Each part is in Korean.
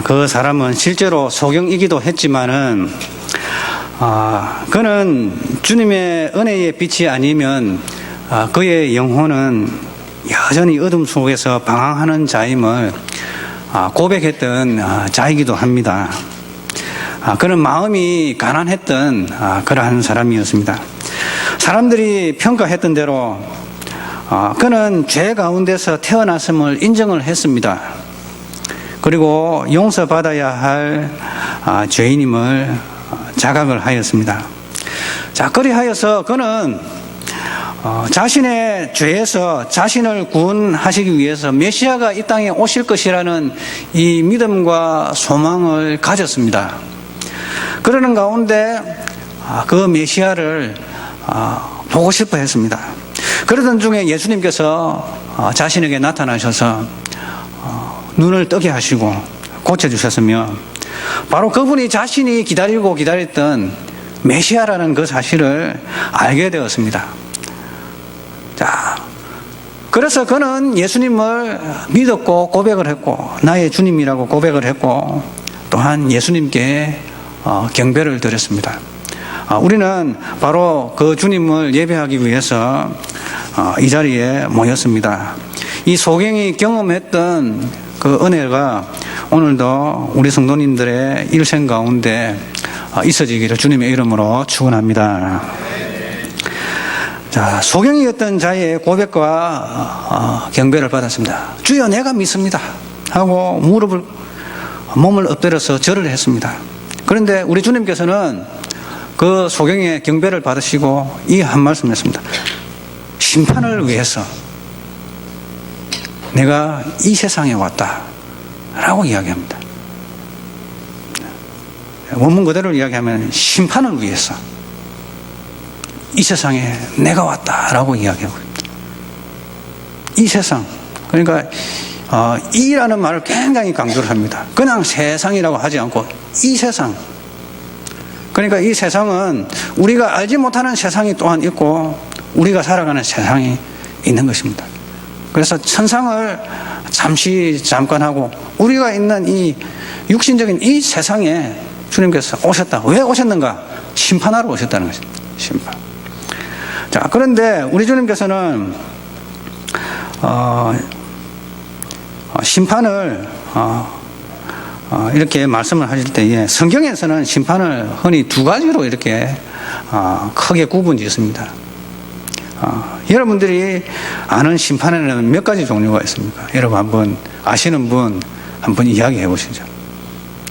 그 사람은 실제로 소경이기도 했지만은 그는 주님의 은혜의 빛이 아니면 그의 영혼은 여전히 어둠 속에서 방황하는 자임을 고백했던 자이기도 합니다. 그는 마음이 가난했던 그러한 사람이었습니다. 사람들이 평가했던 대로 그는 죄 가운데서 태어났음을 인정을 했습니다. 그리고 용서받아야 할 죄인임을 자각을 하였습니다. 자, 그리하여서 그는 자신의 죄에서 자신을 구원하시기 위해서 메시아가 이 땅에 오실 것이라는 이 믿음과 소망을 가졌습니다. 그러는 가운데 그 메시아를 보고 싶어 했습니다. 그러던 중에 예수님께서 자신에게 나타나셔서 눈을 뜨게 하시고 고쳐주셨으며 바로 그분이 자신이 기다렸던 메시아라는 그 사실을 알게 되었습니다. 자, 그래서 그는 예수님을 믿었고 고백을 했고 나의 주님이라고 고백을 했고 또한 예수님께 경배를 드렸습니다. 우리는 바로 그 주님을 예배하기 위해서 이 자리에 모였습니다. 이 소경이 경험했던 그 은혜가 오늘도 우리 성도님들의 일생 가운데 있어지기를 주님의 이름으로 축원합니다. 자, 소경이었던 자의 고백과 경배를 받았습니다. 주여, 내가 믿습니다 하고 몸을 엎드려서 절을 했습니다. 그런데 우리 주님께서는 그 소경의 경배를 받으시고 이 한 말씀을 했습니다. 심판을 위해서 내가 이 세상에 왔다 라고 이야기합니다. 원문 그대로 이야기하면 심판을 위해서 이 세상에 내가 왔다 라고 이야기하고 있습니다. 이 세상, 그러니까 이라는 말을 굉장히 강조를 합니다. 그냥 세상이라고 하지 않고 이 세상, 그러니까 이 세상은 우리가 알지 못하는 세상이 또한 있고 우리가 살아가는 세상이 있는 것입니다. 그래서 천상을 잠깐 하고 우리가 있는 이 육신적인 이 세상에 주님께서 오셨다. 왜 오셨는가? 심판하러 오셨다는 것입니다. 심판. 자, 그런데 우리 주님께서는 심판을 이렇게 말씀을 하실 때에 성경에서는 심판을 흔히 두 가지로 이렇게 크게 구분 짓습니다. 여러분들이 아는 심판에는 몇 가지 종류가 있습니까? 여러분 한번 아시는 분 한번 이야기해 보시죠.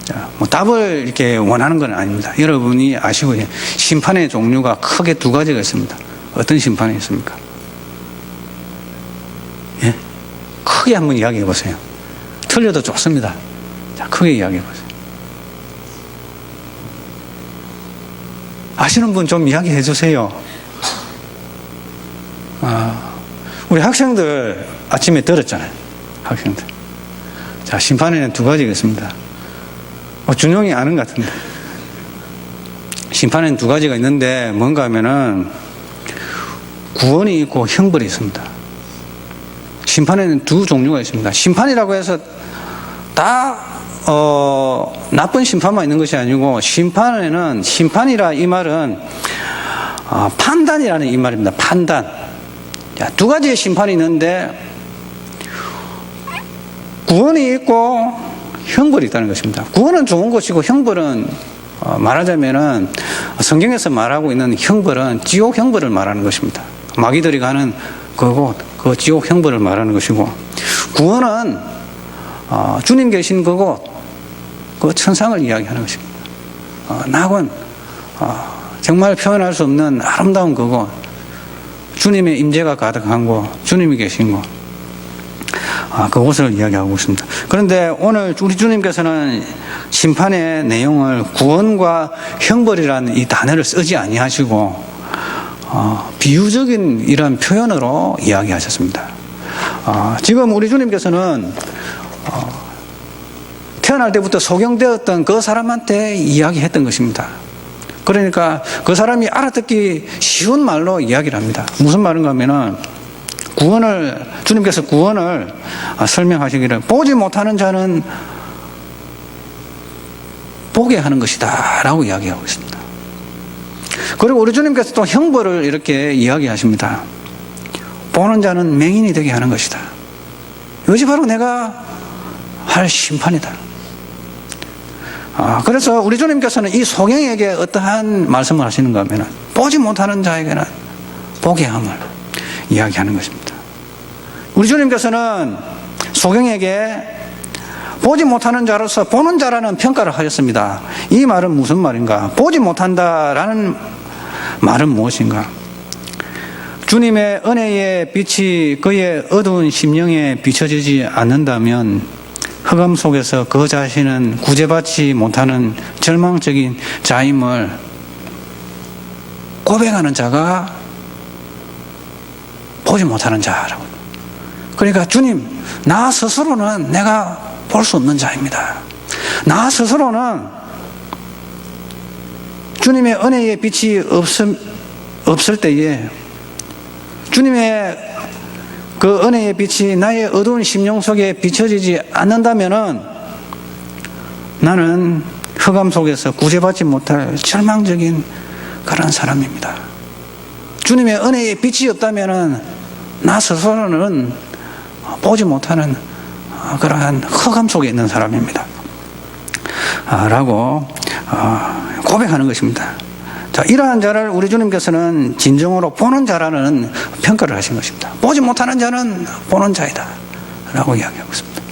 자, 뭐 답을 이렇게 원하는 건 아닙니다. 여러분이 아시고 심판의 종류가 크게 두 가지가 있습니다. 어떤 심판이 있습니까? 예? 크게 한번 이야기해 보세요. 틀려도 좋습니다. 자, 크게 이야기해 보세요. 아시는 분 좀 이야기해 주세요. 우리 학생들 아침에 들었잖아요. 학생들. 자, 심판에는 두 가지가 있습니다. 준용이 아는 것 같은데. 심판에는 두 가지가 있는데 뭔가 하면은 구원이 있고 형벌이 있습니다. 심판에는 두 종류가 있습니다. 심판이라고 해서 다 나쁜 심판만 있는 것이 아니고 심판에는 심판이라 이 말은 판단이라는 이 말입니다. 판단. 자, 두 가지의 심판이 있는데 구원이 있고 형벌이 있다는 것입니다. 구원은 좋은 것이고 형벌은 말하자면은 성경에서 말하고 있는 형벌은 지옥 형벌을 말하는 것입니다. 마귀들이 가는 그곳, 그 지옥 형벌을 말하는 것이고 구원은 주님 계신 그곳, 그 천상을 이야기하는 것입니다. 낙원, 정말 표현할 수 없는 아름다운 그곳, 주님의 임재가 가득한 곳, 주님이 계신 곳, 그곳을 이야기하고 있습니다. 그런데 오늘 우리 주님께서는 심판의 내용을 구원과 형벌이라는 이 단어를 쓰지 아니하시고 비유적인 이런 표현으로 이야기하셨습니다. 지금 우리 주님께서는 태어날 때부터 소경되었던 그 사람한테 이야기했던 것입니다. 그러니까 그 사람이 알아듣기 쉬운 말로 이야기를 합니다. 무슨 말인가 하면은 주님께서 구원을 설명하시기를 보지 못하는 자는 보게 하는 것이다 라고 이야기하고 있습니다. 그리고 우리 주님께서 또 형벌을 이렇게 이야기하십니다. 보는 자는 맹인이 되게 하는 것이다. 이것이 바로 내가 할 심판이다. 그래서 우리 주님께서는 이 소경에게 어떠한 말씀을 하시는가 하면 보지 못하는 자에게는 보게 함을 이야기하는 것입니다. 우리 주님께서는 소경에게 보지 못하는 자로서 보는 자라는 평가를 하셨습니다. 이 말은 무슨 말인가? 보지 못한다라는 말은 무엇인가? 주님의 은혜의 빛이 그의 어두운 심령에 비춰지지 않는다면 흑암 속에서 그 자신은 구제받지 못하는 절망적인 자임을 고백하는 자가 보지 못하는 자라고. 그러니까 주님, 나 스스로는 내가 볼 수 없는 자입니다. 나 스스로는 주님의 은혜의 빛이 없을 때에 주님의 그 은혜의 빛이 나의 어두운 심령 속에 비춰지지 않는다면은 나는 흑암 속에서 구제받지 못할 절망적인 그런 사람입니다. 주님의 은혜의 빛이 없다면은 나 스스로는 보지 못하는 그러한 흑암 속에 있는 사람입니다. 라고 고백하는 것입니다. 자, 이러한 자를 우리 주님께서는 진정으로 보는 자라는 평가를 하신 것입니다. 보지 못하는 자는 보는 자이다 라고 이야기하고 있습니다.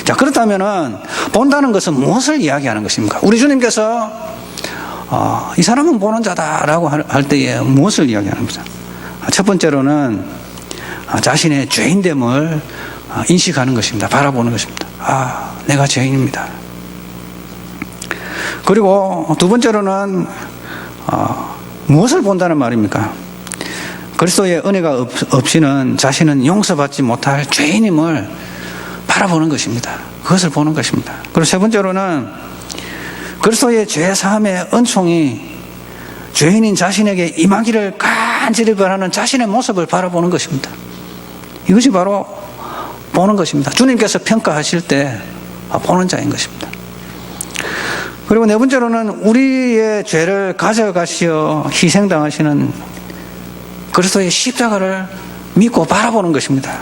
자, 그렇다면은 본다는 것은 무엇을 이야기하는 것입니까? 우리 주님께서 이 사람은 보는 자다라고 할 때에 무엇을 이야기하는 것입니까? 첫 번째로는 자신의 죄인됨을 인식하는 것입니다. 바라보는 것입니다. 내가 죄인입니다. 그리고 두 번째로는 무엇을 본다는 말입니까? 그리스도의 은혜가 없이는 자신은 용서받지 못할 죄인임을 바라보는 것입니다. 그것을 보는 것입니다. 그리고 세 번째로는 그리스도의 죄사함의 은총이 죄인인 자신에게 임하기를 간절히 바라는 자신의 모습을 바라보는 것입니다. 이것이 바로 보는 것입니다. 주님께서 평가하실 때 보는 자인 것입니다. 그리고 네 번째로는 우리의 죄를 가져가시어 희생당하시는 그리스도의 십자가를 믿고 바라보는 것입니다.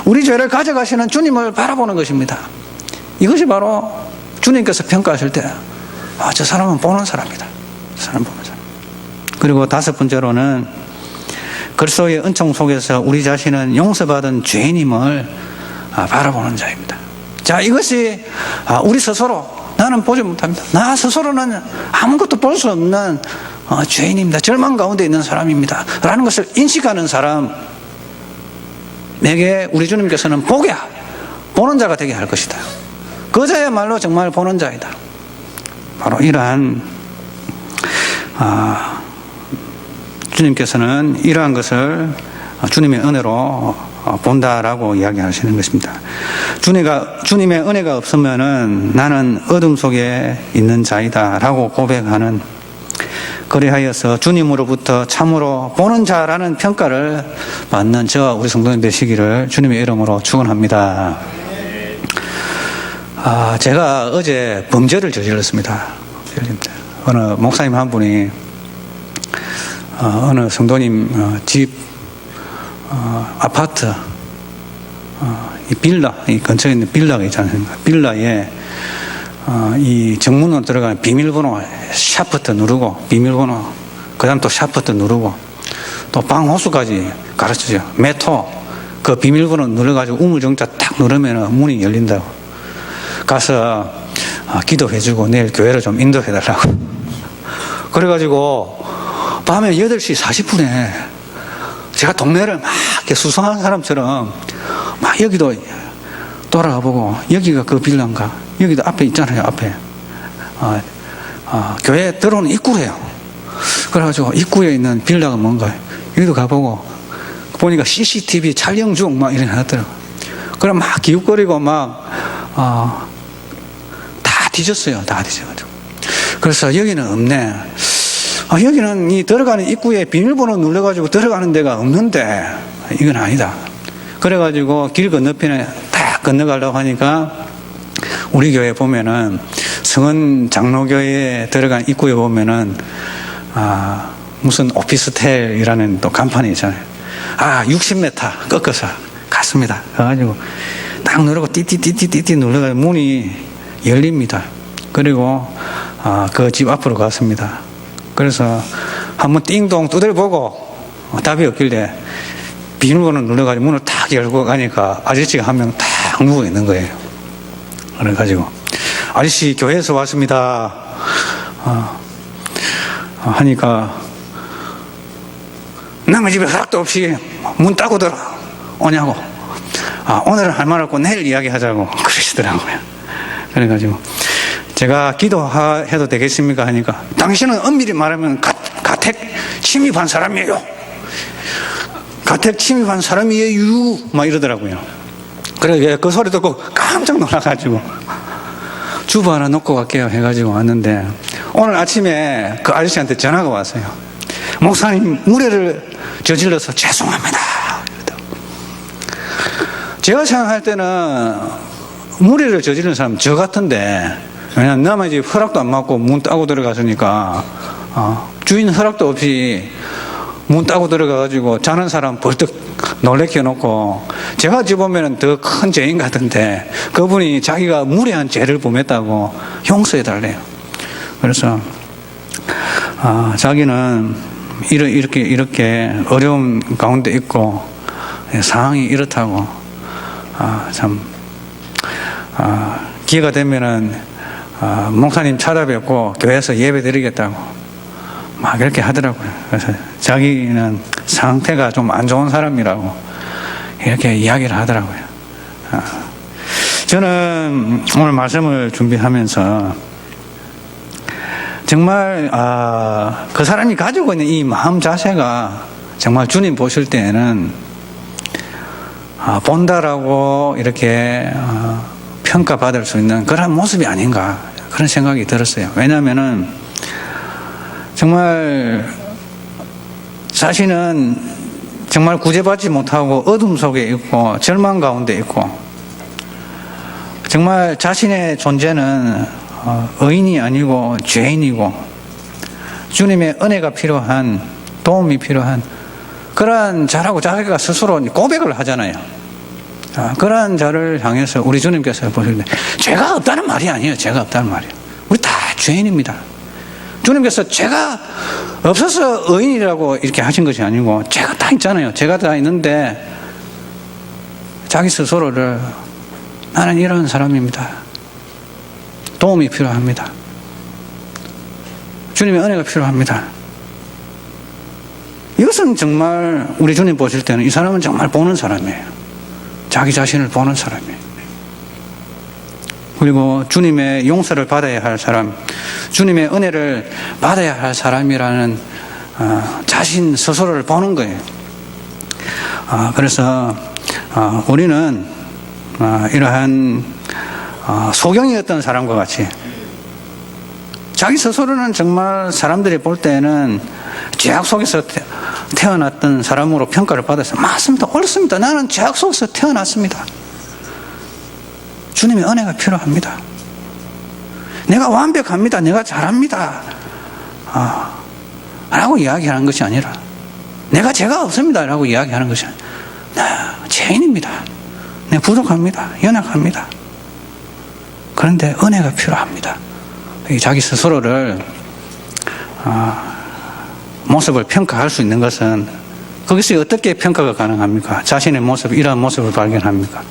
우리 죄를 가져가시는 주님을 바라보는 것입니다. 이것이 바로 주님께서 평가하실 때 저 사람은 보는 사람이다. 저 사람은 보는 사람. 그리고 다섯 번째로는 그리스도의 은총 속에서 우리 자신은 용서받은 죄인임을 바라보는 자입니다. 자, 이것이 우리 스스로 나는 보지 못합니다. 나 스스로는 아무것도 볼 수 없는 죄인입니다. 절망 가운데 있는 사람입니다. 라는 것을 인식하는 사람에게 우리 주님께서는 보는 자가 되게 할 것이다. 그 자야말로 정말 보는 자이다. 바로 이러한 주님께서는 이러한 것을 주님의 은혜로 본다라고 이야기하시는 것입니다. 주님의 은혜가 없으면은 나는 어둠 속에 있는 자이다라고 고백하는, 그리하여서 주님으로부터 참으로 보는 자라는 평가를 받는 저와 우리 성도님 되시기를 주님의 이름으로 축원합니다. 제가 어제 범죄를 저질렀습니다. 어느 목사님 한 분이 어느 성도님 집 아파트 이 빌라, 이 근처에 있는 빌라가 있지 않습니까? 빌라에 이 정문으로 들어가는 비밀번호 샤프트 누르고, 비밀번호 그 다음 또 샤프트 누르고, 또 방 호수까지 가르쳐줘요. 메토 그 비밀번호 눌러가지고 우물정자 딱 누르면 문이 열린다고. 가서 기도해주고 내일 교회를 좀 인도해달라고. 그래가지고 밤에 8시 40분에 제가 동네를 막 이렇게 수상한 사람처럼 막 여기도 돌아가 보고, 여기가 그 빌라인가? 여기도 앞에 있잖아요, 앞에. 교회 들어오는 입구래요. 그래가지고 입구에 있는 빌라가 뭔가, 여기도 가보고, 보니까 CCTV 촬영 중 막 이래 놨더라고요. 그럼 막 기웃거리고 막, 다 뒤졌어요. 다 뒤져가지고. 그래서 여기는 없네. 여기는 이 들어가는 입구에 비밀번호 눌러가지고 들어가는 데가 없는데 이건 아니다. 그래가지고 길 건너편에 딱 건너가려고 하니까 우리 교회 보면은 성은 장로교에 들어간 입구에 보면은 무슨 오피스텔이라는 또 간판이 있잖아요. 60m 꺾어서 갔습니다. 그래가지고 딱 누르고 띠띠띠띠띠 눌러가지고 문이 열립니다. 그리고 그 집 앞으로 갔습니다. 그래서 한번 띵동 두드려보고 답이 없길래 비밀번호 눌러가지고 문을 탁 열고 가니까 아저씨가 한 명 탁 누워 있는 거예요. 그래가지고 아저씨 교회에서 왔습니다. 하니까 남의 집에 허락도 없이 문 따고 들어오냐고. 오늘은 할 말 없고 내일 이야기하자고 그러시더라고요. 그래가지고 제가 기도해도 되겠습니까 하니까 당신은 엄밀히 말하면 가택 침입한 사람이에요. 가택 침입한 사람이에요. 막 이러더라고요. 그래 그 소리 듣고 깜짝 놀라가지고 주부 하나 놓고 갈게요 해가지고 왔는데 오늘 아침에 그 아저씨한테 전화가 왔어요. 목사님 무례를 저질러서 죄송합니다. 제가 생각할 때는 무례를 저지른 사람 저 같은데, 왜냐면 남의 집 허락도 안 받고 문 따고 들어갔으니까 주인 허락도 없이 문 따고 들어가가지고 자는 사람 벌떡 놀래켜 놓고, 제가 어찌 보면 더 큰 죄인 같은데 그분이 자기가 무례한 죄를 범했다고 용서해 달래요. 그래서 자기는 이렇게 어려움 가운데 있고 상황이 이렇다고 참 기회가 되면은 목사님 찾아뵙고 교회에서 예배 드리겠다고 막 그렇게 하더라고요. 그래서 자기는 상태가 좀 안 좋은 사람이라고 이렇게 이야기를 하더라고요. 저는 오늘 말씀을 준비하면서 정말 그 사람이 가지고 있는 이 마음 자세가 정말 주님 보실 때에는 본다라고 이렇게 평가받을 수 있는 그런 모습이 아닌가 그런 생각이 들었어요. 왜냐하면은 정말 자신은 정말 구제받지 못하고 어둠 속에 있고 절망 가운데 있고 정말 자신의 존재는 의인이 아니고 죄인이고 주님의 은혜가 필요한, 도움이 필요한 그런 자라고 자기가 스스로 고백을 하잖아요. 그런 자를 향해서 우리 주님께서 보실 때 죄가 없다는 말이 아니에요. 죄가 없다는 말이에요. 우리 다 죄인입니다. 주님께서 죄가 없어서 의인이라고 이렇게 하신 것이 아니고 죄가 다 있잖아요. 죄가 다 있는데 자기 스스로를 나는 이런 사람입니다. 도움이 필요합니다. 주님의 은혜가 필요합니다. 이것은 정말 우리 주님 보실 때는 이 사람은 정말 보는 사람이에요. 자기 자신을 보는 사람이에요. 그리고 주님의 용서를 받아야 할 사람, 주님의 은혜를 받아야 할 사람이라는 자신 스스로를 보는 거예요. 그래서 우리는 이러한 소경이었던 사람과 같이 자기 스스로는 정말 사람들이 볼 때는 죄악 속에서 태어났던 사람으로 평가를 받았어요. 맞습니다. 옳습니다. 나는 죄악 속에서 태어났습니다. 주님의 은혜가 필요합니다. 내가 완벽합니다. 내가 잘합니다. 라고 이야기하는 것이 아니라 내가 죄가 없습니다. 라고 이야기하는 것이 아니라 나 죄인입니다. 내가 부족합니다. 연약합니다. 그런데 은혜가 필요합니다. 자기 스스로를 모습을 평가할 수 있는 것은 거기서 어떻게 평가가 가능합니까? 자신의 모습, 이러한 모습을 발견합니까?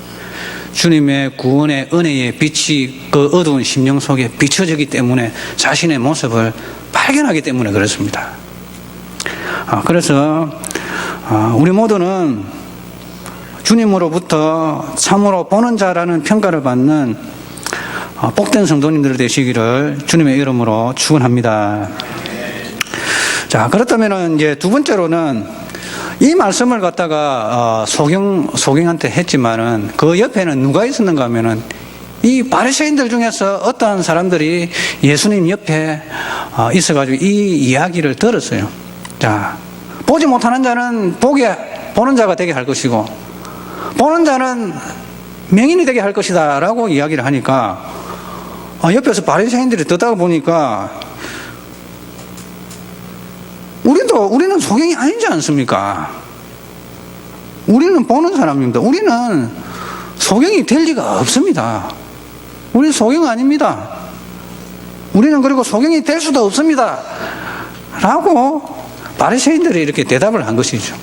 주님의 구원의 은혜의 빛이 그 어두운 심령 속에 비춰지기 때문에 자신의 모습을 발견하기 때문에 그렇습니다. 그래서 우리 모두는 주님으로부터 참으로 보는 자라는 평가를 받는 복된 성도님들 되시기를 주님의 이름으로 축원합니다. 자, 그렇다면 이제 두 번째로는 이 말씀을 갖다가 소경한테 했지만은 그 옆에는 누가 있었는가 하면은 이 바리새인들 중에서 어떠한 사람들이 예수님 옆에 있어가지고 이 이야기를 들었어요. 자, 보지 못하는 자는 보는 자가 되게 할 것이고 보는 자는 명인이 되게 할 것이다 라고 이야기를 하니까 옆에서 바리새인들이 듣다가 보니까 우리는 소경이 아니지 않습니까? 우리는 보는 사람입니다. 우리는 소경이 될 리가 없습니다. 우리는 소경 아닙니다. 우리는 그리고 소경이 될 수도 없습니다. 라고 바리새인들이 이렇게 대답을 한 것이죠.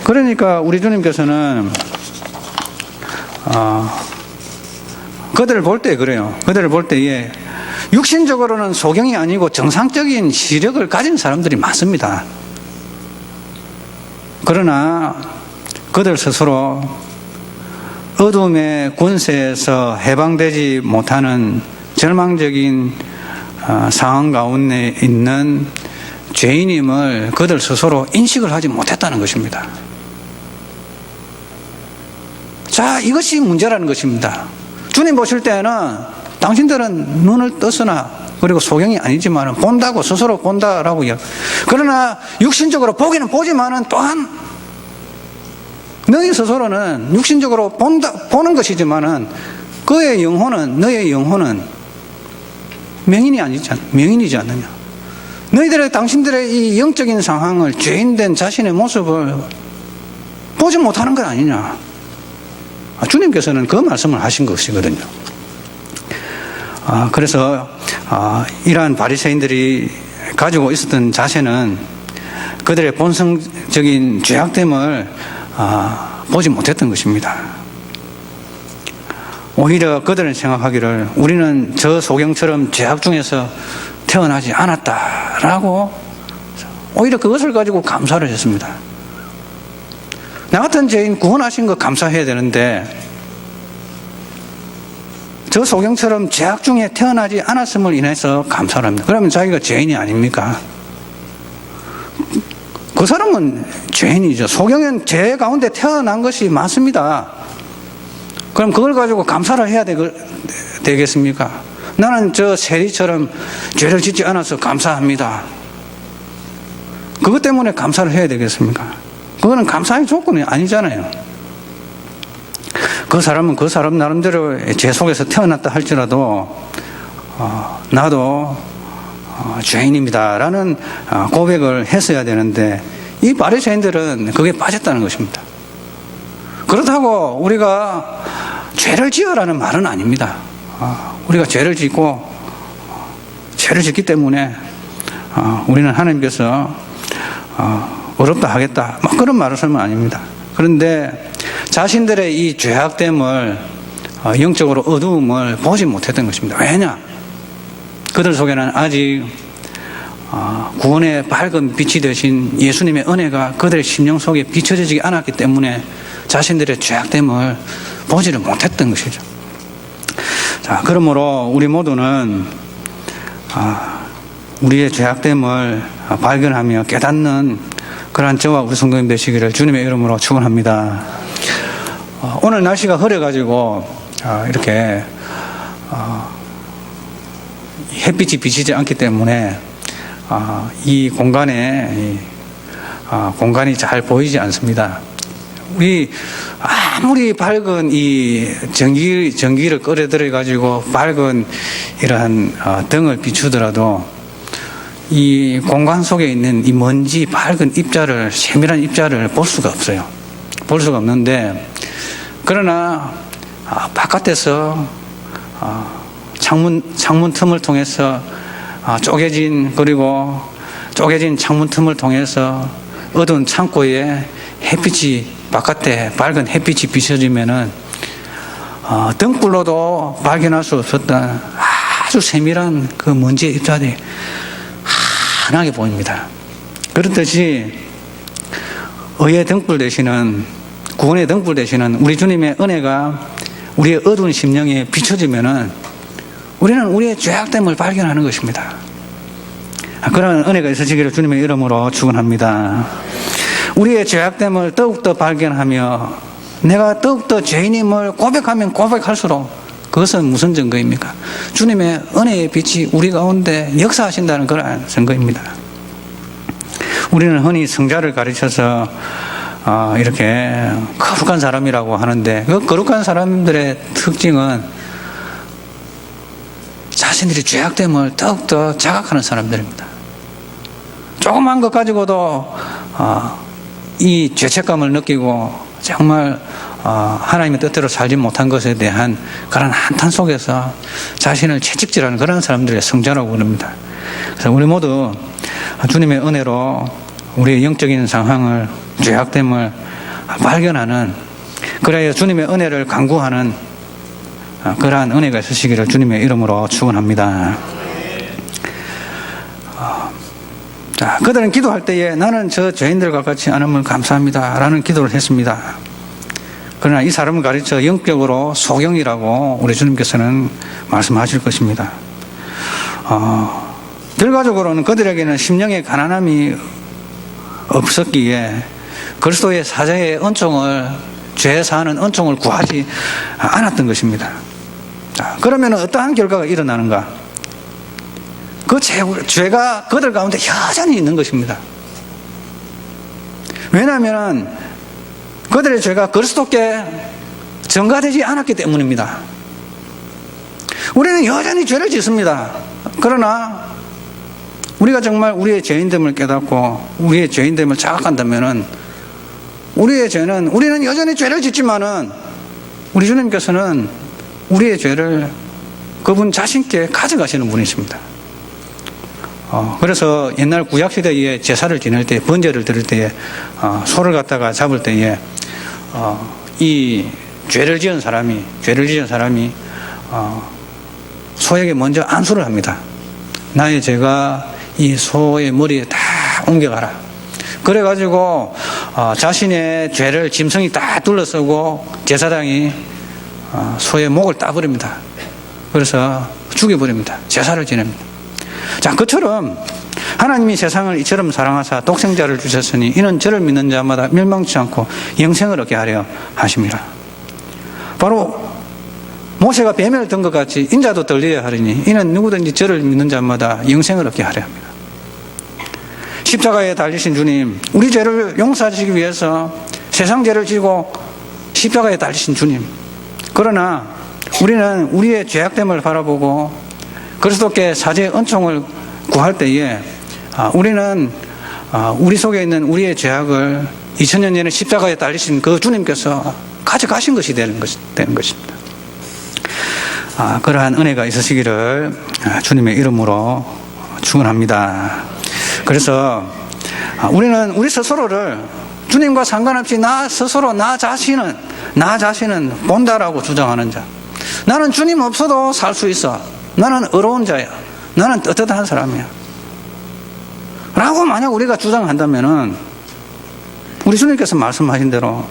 그러니까 우리 주님께서는 그들을 볼 때 그래요. 그들을 볼 때에 육신적으로는 소경이 아니고 정상적인 시력을 가진 사람들이 많습니다. 그러나 그들 스스로 어둠의 권세에서 해방되지 못하는 절망적인 상황 가운데 있는 죄인임을 그들 스스로 인식을 하지 못했다는 것입니다. 자, 이것이 문제라는 것입니다. 주님 보실 때는 당신들은 눈을 떴으나 그리고 소경이 아니지만 본다고 스스로 본다라고 이야기. 그러나 육신적으로 보기는 보지만은 또한 너희 스스로는 육신적으로 보는 것이지만은 그의 영혼은 너의 영혼은 명인이지 않느냐. 당신들의 이 영적인 상황을 죄인된 자신의 모습을 보지 못하는 것 아니냐. 주님께서는 그 말씀을 하신 것이거든요. 그래서 이러한 바리새인들이 가지고 있었던 자세는 그들의 본성적인 죄악됨을 보지 못했던 것입니다. 오히려 그들은 생각하기를 우리는 저 소경처럼 죄악 중에서 태어나지 않았다라고 오히려 그것을 가지고 감사를 했습니다. 나 같은 죄인 구원하신 거 감사해야 되는데 저 소경처럼 죄악 중에 태어나지 않았음을 인해서 감사를 합니다. 그러면 자기가 죄인이 아닙니까? 그 사람은 죄인이죠. 소경은 죄 가운데 태어난 것이 맞습니다. 그럼 그걸 가지고 감사를 해야 되겠습니까? 나는 저 세리처럼 죄를 짓지 않아서 감사합니다. 그것 때문에 감사를 해야 되겠습니까? 그거는 감사의 조건이 아니잖아요. 그 사람은 그 사람 나름대로 죄 속에서 태어났다 할지라도 나도 죄인입니다라는 고백을 했어야 되는데 이 바리새인들은 그게 빠졌다는 것입니다. 그렇다고 우리가 죄를 지으라는 말은 아닙니다. 우리가 죄를 짓기 때문에 우리는 하나님께서 어렵다 하겠다 막 그런 말씀은 아닙니다. 그런데 자신들의 이 죄악됨을 영적으로 어두움을 보지 못했던 것입니다. 왜냐? 그들 속에는 아직 구원의 밝은 빛이 되신 예수님의 은혜가 그들의 심령 속에 비춰지지 않았기 때문에 자신들의 죄악됨을 보지를 못했던 것이죠. 자, 그러므로 우리 모두는 우리의 죄악됨을 발견하며 깨닫는 그러한 저와 우리 성도님 되시기를 주님의 이름으로 축원합니다. 오늘 날씨가 흐려가지고 이렇게 햇빛이 비치지 않기 때문에 이 공간에 공간이 잘 보이지 않습니다. 우리 아무리 밝은 이 전기를 끌어들여 가지고 밝은 이러한 등을 비추더라도 이 공간 속에 있는 이 먼지 밝은 입자를 세밀한 입자를 볼 수가 없어요. 볼 수가 없는데 그러나 바깥에서 창문 틈을 통해서 쪼개진 창문 틈을 통해서 어두운 창고에 햇빛이 바깥에 밝은 햇빛이 비춰지면은 등불로도 발견할 수 없었던 아주 세밀한 그 먼지의 입자들이 환하게 보입니다. 그렇듯이 의의 등불 되시는 구원의 등불 되시는 우리 주님의 은혜가 우리의 어두운 심령에 비춰지면은 우리는 우리의 죄악됨을 발견하는 것입니다. 그런 은혜가 있으시기를 주님의 이름으로 축원합니다. 우리의 죄악됨을 더욱더 발견하며 내가 더욱더 죄인임을 고백하면 고백할수록 그것은 무슨 증거입니까? 주님의 은혜의 빛이 우리 가운데 역사하신다는 그런 증거입니다. 우리는 흔히 성자를 가르쳐서 이렇게 거룩한 사람이라고 하는데 그 거룩한 사람들의 특징은 자신들이 죄악됨을 더욱더 자각하는 사람들입니다. 조그만 것 가지고도 이 죄책감을 느끼고 정말 하나님의 뜻대로 살지 못한 것에 대한 그런 한탄 속에서 자신을 채찍질하는 그런 사람들의 성자라고 부릅니다. 그래서 우리 모두 주님의 은혜로 우리의 영적인 상황을, 죄악됨을 발견하는, 그래야 주님의 은혜를 간구하는 그러한 은혜가 있으시기를 주님의 이름으로 축원합니다. 자, 그들은 기도할 때에 나는 저 죄인들과 같이 않음을 감사합니다 라는 기도를 했습니다. 그러나 이 사람을 가르쳐 영적으로 소경이라고 우리 주님께서는 말씀하실 것입니다. 결과적으로는 그들에게는 심령의 가난함이 없었기에 그리스도의 사자의 은총을, 죄 사하는 은총을 구하지 않았던 것입니다. 자, 그러면 어떠한 결과가 일어나는가? 그 죄가 그들 가운데 여전히 있는 것입니다. 왜냐하면 그들의 죄가 그리스도께 전가되지 않았기 때문입니다. 우리는 여전히 죄를 짓습니다. 그러나 우리가 정말 우리의 죄인됨을 깨닫고 우리의 죄인됨을 자각한다면 우리의 죄는, 우리는 여전히 죄를 짓지만은 우리 주님께서는 우리의 죄를 그분 자신께 가져가시는 분이십니다. 그래서 옛날 구약시대에 제사를 지낼 때, 번제를 드릴 때에 소를 갖다가 잡을 때에 이 죄를 지은 사람이 소에게 먼저 안수를 합니다. 나의 죄가 이 소의 머리에 다 옮겨가라. 그래가지고 자신의 죄를 짐승이 다 둘러쓰고 제사장이 소의 목을 따버립니다. 그래서 죽여버립니다. 제사를 지냅니다. 자, 그처럼 하나님이 세상을 이처럼 사랑하사 독생자를 주셨으니 이는 저를 믿는 자마다 멸망치 않고 영생을 얻게 하려 하십니다. 바로 모세가 뱀을 든 것 같이 인자도 들려야 하리니 이는 누구든지 저를 믿는 자마다 영생을 얻게 하려 합니다. 십자가에 달리신 주님, 우리 죄를 용서하시기 위해서 세상 죄를 지고 십자가에 달리신 주님. 그러나 우리는 우리의 죄악됨을 바라보고 그리스도께 사죄의 은총을 구할 때에 우리는 우리 속에 있는 우리의 죄악을 2000년 전에 십자가에 달리신 그 주님께서 가져가신 것이 되는 것입니다. 그러한 은혜가 있으시기를 주님의 이름으로 축원합니다. 그래서 우리는 우리 스스로를 주님과 상관없이 나 스스로 나 자신은 본다라고 주장하는 자. 나는 주님 없어도 살 수 있어. 나는 의로운 자야. 나는 떳떳한 사람이야. 라고 만약 우리가 주장한다면은 우리 주님께서 말씀하신 대로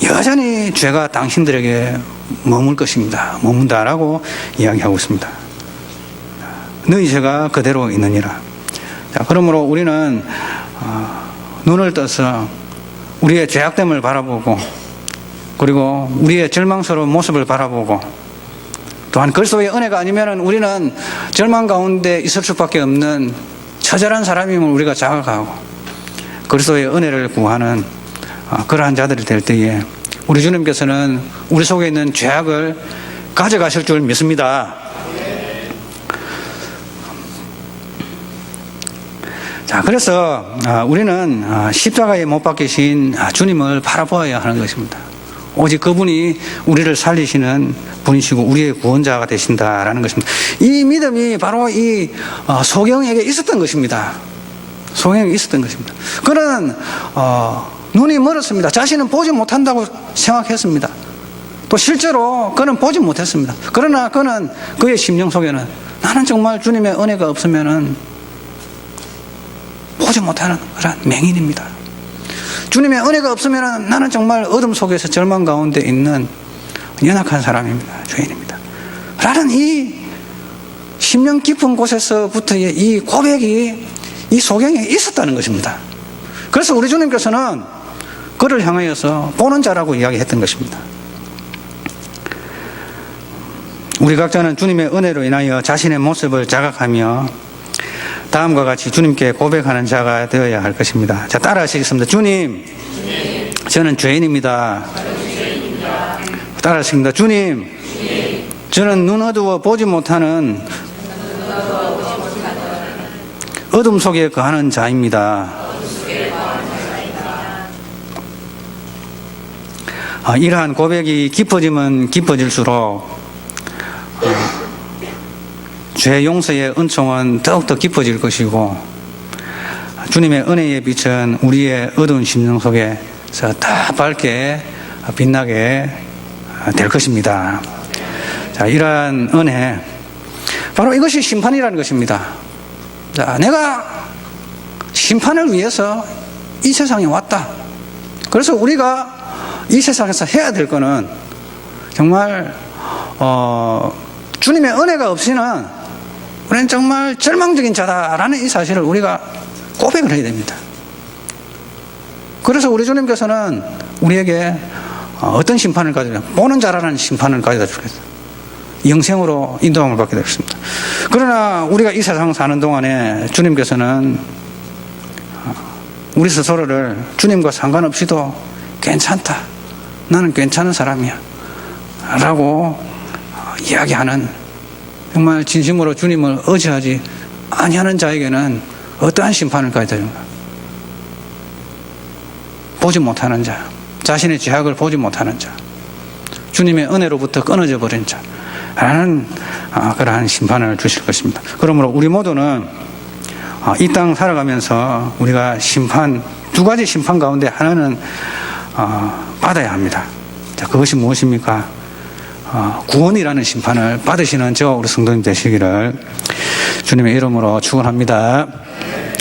여전히 죄가 당신들에게 머물 것입니다. 머문다라고 이야기하고 있습니다. 너희 죄가 그대로 있느니라. 자, 그러므로 우리는 눈을 떠서 우리의 죄악됨을 바라보고 그리고 우리의 절망스러운 모습을 바라보고 또한 그리스도의 은혜가 아니면 우리는 절망 가운데 있을 수밖에 없는 처절한 사람임을 우리가 자각하고 그리스도의 은혜를 구하는 그러한 자들이 될 때에 우리 주님께서는 우리 속에 있는 죄악을 가져가실 줄 믿습니다. 자, 그래서 우리는 십자가에 못 박히신 주님을 바라보아야 하는 것입니다. 오직 그분이 우리를 살리시는 분이시고 우리의 구원자가 되신다라는 것입니다. 이 믿음이 바로 이 소경에게 있었던 것입니다. 소경에게 있었던 것입니다. 그는 눈이 멀었습니다. 자신은 보지 못한다고 생각했습니다. 또 실제로 그는 보지 못했습니다. 그러나 그는 그의 심령 속에는 나는 정말 주님의 은혜가 없으면은 보지 못하는 그런 맹인입니다. 주님의 은혜가 없으면 나는 정말 어둠 속에서 절망 가운데 있는 연약한 사람입니다. 죄인입니다. 라는 이 심령 깊은 곳에서부터의 이 고백이 이 소경에 있었다는 것입니다. 그래서 우리 주님께서는 그를 향하여서 보는 자라고 이야기했던 것입니다. 우리 각자는 주님의 은혜로 인하여 자신의 모습을 자각하며 다음과 같이 주님께 고백하는 자가 되어야 할 것입니다. 자, 따라하시겠습니다. 주님, 저는 죄인입니다. 따라하십니다. 주님, 저는 눈 어두워 보지 못하는 어둠 속에 거하는 자입니다. 이러한 고백이 깊어지면 깊어질수록 죄 용서의 은총은 더욱더 깊어질 것이고 주님의 은혜의 빛은 우리의 어두운 심령 속에서 다 밝게 빛나게 될 것입니다. 자, 이러한 은혜, 바로 이것이 심판이라는 것입니다. 자, 내가 심판을 위해서 이 세상에 왔다. 그래서 우리가 이 세상에서 해야 될 거는 정말 주님의 은혜가 없이는 우리는 정말 절망적인 자다라는 이 사실을 우리가 고백을 해야 됩니다. 그래서 우리 주님께서는 우리에게 어떤 심판을 가져다, 보는 자라는 심판을 가져다 주겠다. 영생으로 인도함을 받게 되겠습니다. 그러나 우리가 이 세상 사는 동안에 주님께서는 우리 스스로를 주님과 상관없이도 괜찮다, 나는 괜찮은 사람이야 라고 이야기하는, 정말 진심으로 주님을 의지하지 아니하는 자에게는 어떠한 심판을 가져다 준가? 보지 못하는 자, 자신의 죄악을 보지 못하는 자, 주님의 은혜로부터 끊어져 버린 자 라는 그러한 심판을 주실 것입니다. 그러므로 우리 모두는 이 땅 살아가면서 우리가 심판, 두 가지 심판 가운데 하나는 받아야 합니다. 자, 그것이 무엇입니까? 구원이라는 심판을 받으시는 저 우리 성도님 되시기를 주님의 이름으로 축원합니다.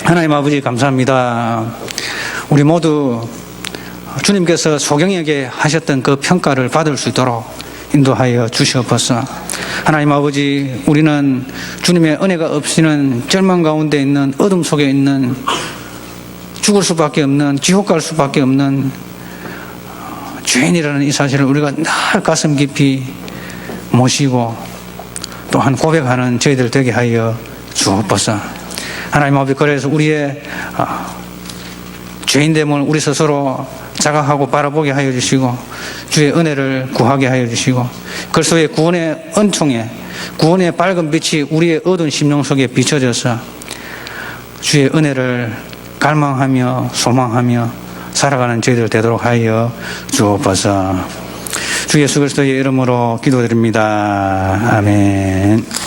하나님 아버지 감사합니다. 우리 모두 주님께서 소경에게 하셨던 그 평가를 받을 수 있도록 인도하여 주시옵소서. 하나님 아버지, 우리는 주님의 은혜가 없이는 절망 가운데 있는, 어둠 속에 있는, 죽을 수밖에 없는, 지옥 갈 수밖에 없는 죄인이라는 이 사실을 우리가 늘 가슴 깊이 모시고 또한 고백하는 저희들 되게 하여 주옵소서. 하나님 아버지, 그래서 우리의 죄인됨을 우리 스스로 자각하고 바라보게 하여 주시고 주의 은혜를 구하게 하여 주시고 그리스도의 구원의 은총에, 구원의 밝은 빛이 우리의 어두운 심령 속에 비춰져서 주의 은혜를 갈망하며 소망하며 살아가는 저희들 되도록 하여 주옵소서. 주 예수 그리스도의 이름으로 기도드립니다. 아멘.